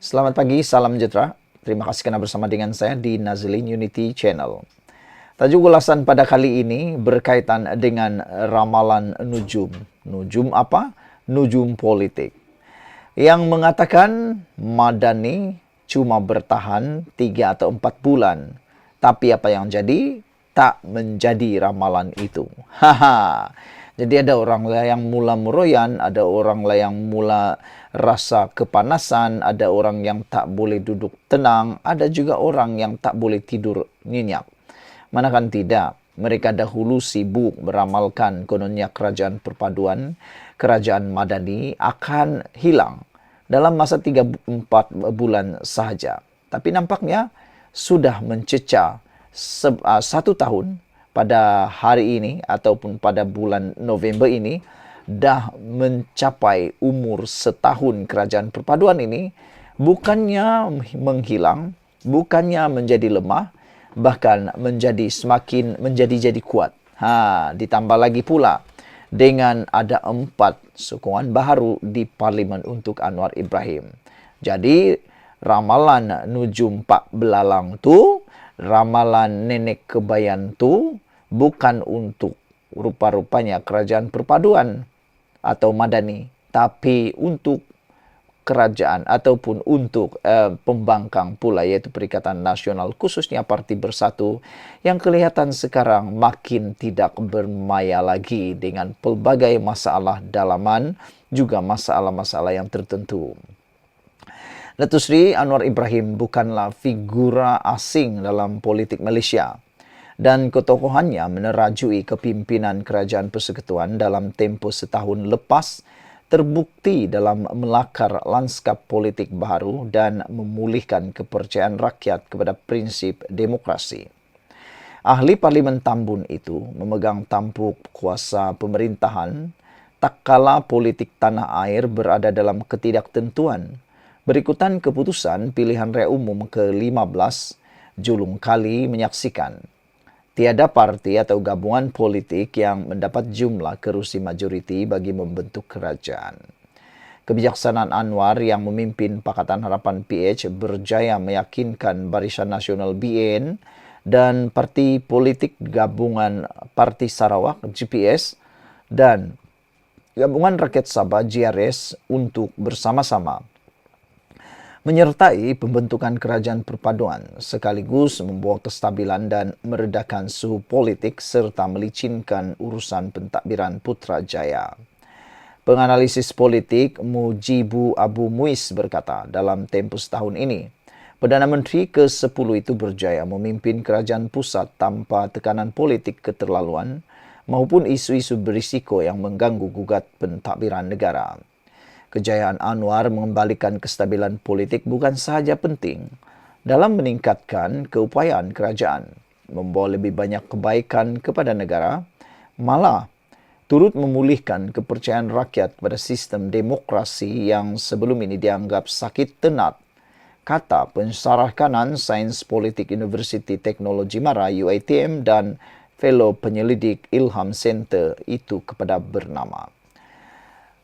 Selamat pagi, salam sejahtera. Terima kasih karena bersama dengan saya di Nazlin Unity Channel. Tajuk ulasan pada kali ini berkaitan dengan ramalan nujum. Nujum apa? Nujum politik. Yang mengatakan Madani cuma bertahan 3 atau 4 bulan. Tapi apa yang jadi? Tak menjadi ramalan itu. Haha. Jadi ada orang lah yang mula meroyan, ada orang lah yang mula rasa kepanasan, ada orang yang tak boleh duduk tenang, ada juga orang yang tak boleh tidur nyenyak. Manakan tidak, mereka dahulu sibuk meramalkan kononnya kerajaan perpaduan, kerajaan Madani akan hilang dalam masa 3-4 bulan sahaja. Tapi nampaknya sudah mencecah 1 tahun pada hari ini ataupun pada bulan November ini dah mencapai umur setahun kerajaan perpaduan ini, bukannya menghilang, bukannya menjadi lemah, bahkan menjadi jadi kuat. Ditambah lagi pula dengan ada 4 sokongan baru di parlimen untuk Anwar Ibrahim. Jadi ramalan nujum Pak Belalang tu, ramalan nenek kebayan tu bukan untuk rupa-rupanya kerajaan perpaduan atau Madani, tapi untuk kerajaan ataupun untuk pembangkang pula, yaitu Perikatan Nasional, khususnya Parti Bersatu yang kelihatan sekarang makin tidak bermaya lagi dengan pelbagai masalah dalaman, juga masalah-masalah yang tertentu. Datuk Seri Anwar Ibrahim bukanlah figura asing dalam politik Malaysia, dan ketokohannya menerajui kepimpinan Kerajaan Persekutuan dalam tempoh setahun lepas terbukti dalam melakar lanskap politik baru dan memulihkan kepercayaan rakyat kepada prinsip demokrasi. Ahli Parlimen Tambun itu memegang tampuk kuasa pemerintahan tak kala politik tanah air berada dalam ketidaktentuan berikutan keputusan pilihan raya umum ke-15 julung kali menyaksikan tiada parti atau gabungan politik yang mendapat jumlah kerusi majoriti bagi membentuk kerajaan. Kebijaksanaan Anwar yang memimpin Pakatan Harapan PH berjaya meyakinkan Barisan Nasional BN dan parti politik gabungan Parti Sarawak GPS dan Gabungan Rakyat Sabah GRS untuk bersama-sama menyertai pembentukan kerajaan perpaduan sekaligus membawa kestabilan dan meredakan suhu politik serta melicinkan urusan pentadbiran Putrajaya. Penganalisis politik Mujibu Abu Muiz berkata, dalam tempoh setahun ini, Perdana Menteri ke-10 itu berjaya memimpin kerajaan pusat tanpa tekanan politik keterlaluan maupun isu-isu berisiko yang mengganggu gugat pentadbiran negara. Kejayaan Anwar mengembalikan kestabilan politik bukan sahaja penting dalam meningkatkan keupayaan kerajaan, membawa lebih banyak kebaikan kepada negara, malah turut memulihkan kepercayaan rakyat pada sistem demokrasi yang sebelum ini dianggap sakit tenat, kata Pensarah Kanan Sains Politik Universiti Teknologi Mara UiTM dan fellow penyelidik Ilham Center itu kepada bernama.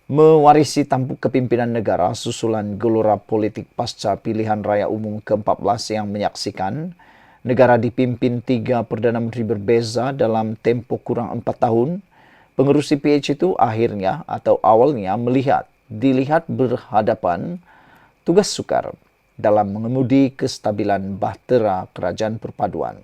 Mewarisi tampuk kepimpinan negara susulan gelora politik pasca pilihan raya umum ke-14 yang menyaksikan negara dipimpin 3 Perdana Menteri berbeza dalam tempoh kurang 4 tahun, pengerusi PH itu akhirnya atau awalnya dilihat berhadapan tugas sukar dalam mengemudi kestabilan bahtera kerajaan perpaduan.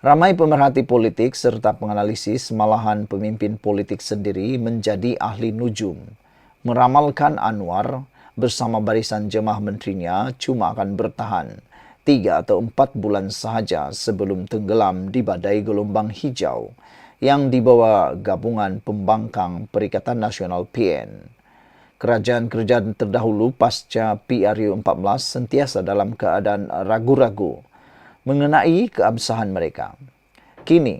Ramai pemerhati politik serta penganalisis malahan pemimpin politik sendiri menjadi ahli nujum, meramalkan Anwar bersama barisan jemaah menterinya cuma akan bertahan 3 atau 4 bulan sahaja sebelum tenggelam di badai gelombang hijau yang dibawa gabungan pembangkang Perikatan Nasional PN. Kerajaan-kerajaan terdahulu pasca PRU 14 sentiasa dalam keadaan ragu-ragu mengenai keabsahan mereka. Kini,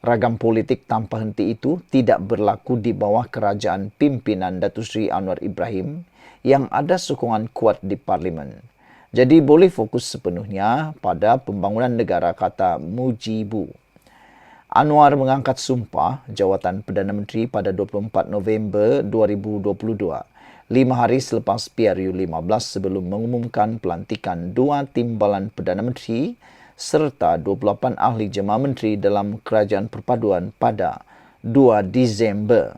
ragam politik tanpa henti itu tidak berlaku di bawah kerajaan pimpinan Datuk Seri Anwar Ibrahim yang ada sokongan kuat di parlimen. Jadi boleh fokus sepenuhnya pada pembangunan negara, kata Mujibu. Anwar mengangkat sumpah jawatan Perdana Menteri pada 24 November 2022 5 hari selepas PRU15 sebelum mengumumkan pelantikan 2 timbalan Perdana Menteri serta 28 ahli jemaah menteri dalam Kerajaan Perpaduan pada 2 Disember.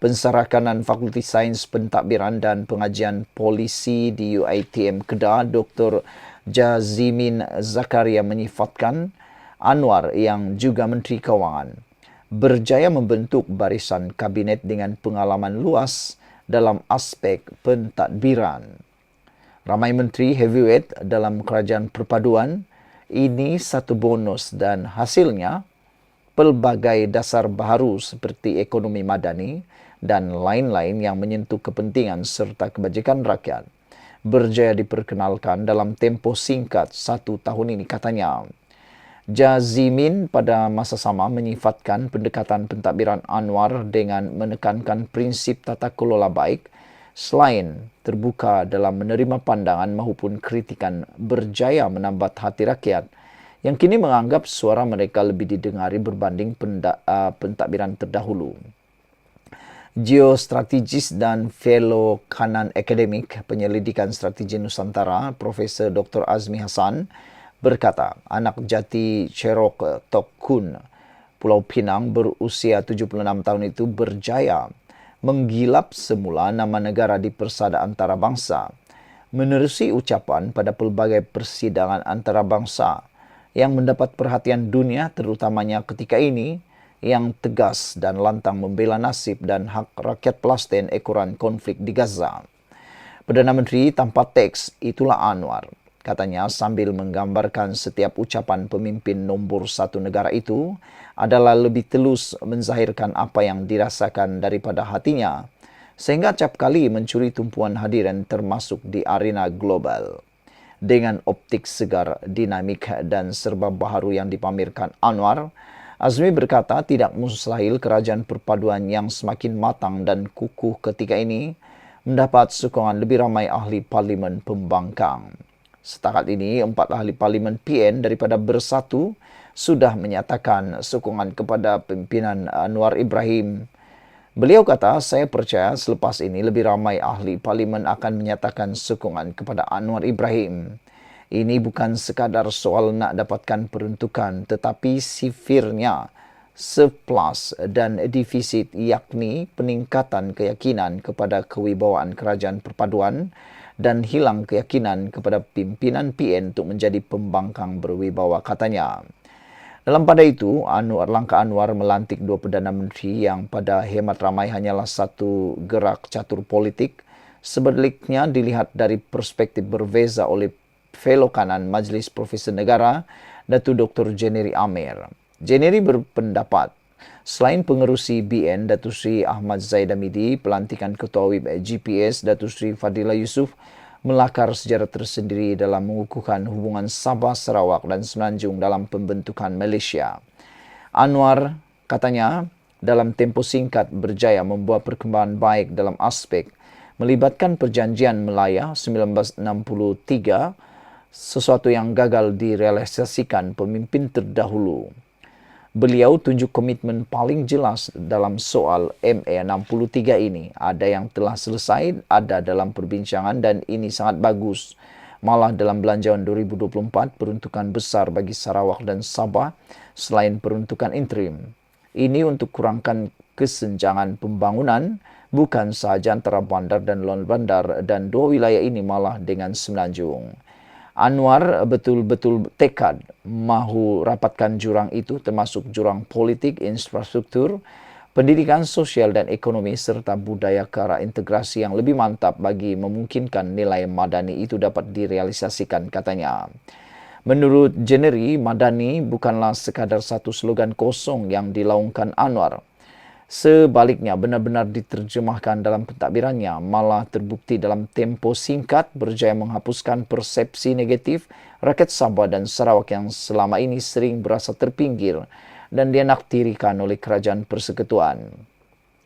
Pensarakanan Fakulti Sains Pentadbiran dan Pengajian Polisi di UiTM Kedah, Dr. Jazimin Zakaria menyifatkan Anwar yang juga Menteri Kewangan berjaya membentuk barisan kabinet dengan pengalaman luas dalam aspek pentadbiran. Ramai menteri heavyweight dalam Kerajaan Perpaduan, ini satu bonus dan hasilnya pelbagai dasar baharu seperti ekonomi madani dan lain-lain yang menyentuh kepentingan serta kebajikan rakyat berjaya diperkenalkan dalam tempoh singkat 1 tahun ini, katanya. Jazimin pada masa sama menyifatkan pendekatan pentadbiran Anwar dengan menekankan prinsip tata kelola baik selain terbuka dalam menerima pandangan maupun kritikan, berjaya menambat hati rakyat yang kini menganggap suara mereka lebih didengari berbanding pentadbiran terdahulu. Geostrategis dan Fellow Kanan Akademik Penyelidikan Strategi Nusantara, Profesor Dr. Azmi Hassan, berkata, anak jati Cherok Tokun, Pulau Pinang berusia 76 tahun itu berjaya menggilap semula nama negara di persada antarabangsa, menerusi ucapan pada pelbagai persidangan antarabangsa yang mendapat perhatian dunia, terutamanya ketika ini yang tegas dan lantang membela nasib dan hak rakyat Palestin ekoran konflik di Gaza. Perdana Menteri tanpa teks, itulah Anwar, katanya sambil menggambarkan setiap ucapan pemimpin nombor 1 negara itu adalah lebih telus menzahirkan apa yang dirasakan daripada hatinya, sehingga acap kali mencuri tumpuan hadirin termasuk di arena global. Dengan optik segar, dinamik dan serba baharu yang dipamerkan Anwar, Azmi berkata tidak mustahil Kerajaan Perpaduan yang semakin matang dan kukuh ketika ini mendapat sokongan lebih ramai ahli parlimen pembangkang. Setakat ini, 4 ahli parlimen PN daripada Bersatu sudah menyatakan sokongan kepada pimpinan Anwar Ibrahim. Beliau kata, saya percaya selepas ini lebih ramai ahli parlimen akan menyatakan sokongan kepada Anwar Ibrahim. Ini bukan sekadar soal nak dapatkan peruntukan, tetapi sifirnya surplus dan defisit, yakni peningkatan keyakinan kepada kewibawaan Kerajaan Perpaduan dan hilang keyakinan kepada pimpinan PN untuk menjadi pembangkang berwibawa, katanya. Dalam pada itu, langkah Anwar melantik 2 Perdana Menteri yang pada hemat ramai hanyalah satu gerak catur politik, sebaliknya dilihat dari perspektif berbeza oleh fellow kanan Majlis Profesor Negara, Datu Dr. Jeneri Amir. Jeneri berpendapat, selain pengerusi BN Datu Sri Ahmad Zaid Hamidi, pelantikan Ketua WIB GPS Datu Sri Fadila Yusuf melakar sejarah tersendiri dalam mengukuhkan hubungan Sabah, Sarawak dan Semenanjung dalam pembentukan Malaysia. Anwar, katanya, dalam tempoh singkat berjaya membuat perkembangan baik dalam aspek melibatkan Perjanjian Melaya 1963, sesuatu yang gagal direalisasikan pemimpin terdahulu. Beliau tunjuk komitmen paling jelas dalam soal MA63 ini. Ada yang telah selesai, ada dalam perbincangan dan ini sangat bagus. Malah dalam belanjawan 2024, peruntukan besar bagi Sarawak dan Sabah selain peruntukan interim. Ini untuk kurangkan kesenjangan pembangunan, bukan sahaja antara bandar dan non bandar, dan 2 wilayah ini malah dengan Semenanjung. Anwar betul-betul tekad mahu rapatkan jurang itu, termasuk jurang politik, infrastruktur, pendidikan, sosial dan ekonomi serta budaya ke arah integrasi yang lebih mantap bagi memungkinkan nilai madani itu dapat direalisasikan, katanya. Menurut Jeneri, madani bukanlah sekadar satu slogan kosong yang dilaungkan Anwar. Sebaliknya, benar-benar diterjemahkan dalam pentadbirannya, malah terbukti dalam tempoh singkat berjaya menghapuskan persepsi negatif rakyat Sabah dan Sarawak yang selama ini sering berasa terpinggir dan dianaktirikan oleh Kerajaan Persekutuan.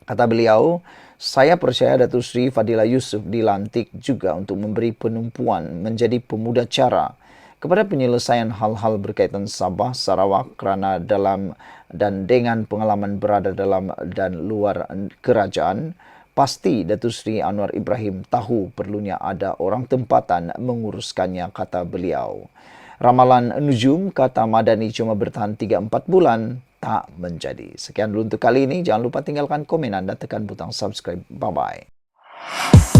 Kata beliau, saya percaya Datuk Seri Fadila Yusuf dilantik juga untuk memberi penumpuan menjadi pemuda cara kepada penyelesaian hal-hal berkaitan Sabah, Sarawak kerana dalam dan dengan pengalaman berada dalam dan luar kerajaan, Pasti Datuk Seri Anwar Ibrahim tahu perlunya ada orang tempatan menguruskannya, kata beliau. Ramalan nujum, kata Madani, cuma bertahan 3-4 bulan, tak menjadi. Sekian dulu untuk kali ini. Jangan lupa tinggalkan komen Anda, tekan butang subscribe. Bye-bye.